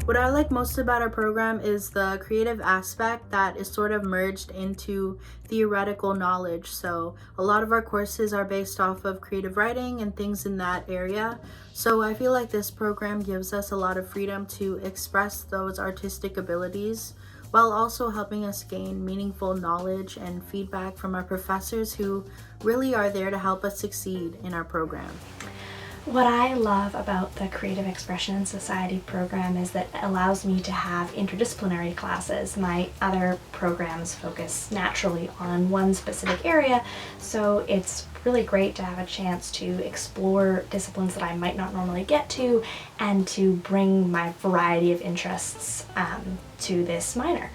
What I like most about our program is the creative aspect that is sort of merged into theoretical knowledge. So, a lot of our courses are based off of creative writing and things in that area. So, I feel like this program gives us a lot of freedom to express those artistic abilities while also helping us gain meaningful knowledge and feedback from our professors who really are there to help us succeed in our program. What I love about the Creative Expression in Society program is that it allows me to have interdisciplinary classes. My other programs focus naturally on one specific area, so it's really great to have a chance to explore disciplines that I might not normally get to and to bring my variety of interests to this minor.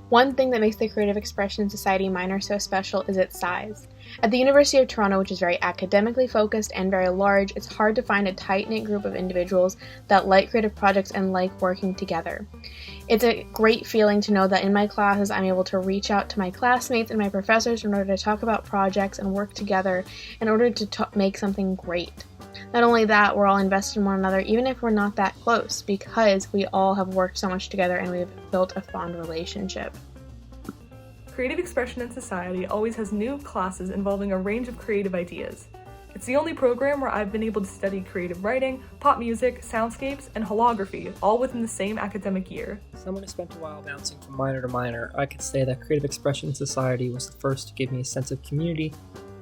One thing that makes the Creative Expression Society minor so special is its size. At the University of Toronto, which is very academically focused and very large, it's hard to find a tight-knit group of individuals that like creative projects and like working together. It's a great feeling to know that in my classes I'm able to reach out to my classmates and my professors in order to talk about projects and work together in order to make something great. Not only that, we're all invested in one another even if we're not that close, because we all have worked so much together and we've built a fond relationship. Creative Expression in Society always has new classes involving a range of creative ideas. It's the only program where I've been able to study creative writing, pop music, soundscapes, and holography, all within the same academic year. Someone who spent a while bouncing from minor to minor, I could say that Creative Expression Society was the first to give me a sense of community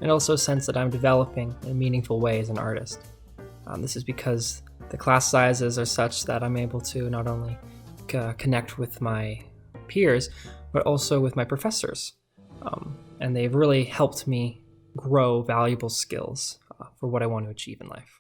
and also a sense that I'm developing in a meaningful way as an artist. This is because the class sizes are such that I'm able to not only connect with my peers, but also with my professors. And they've really helped me grow valuable skills for what I want to achieve in life.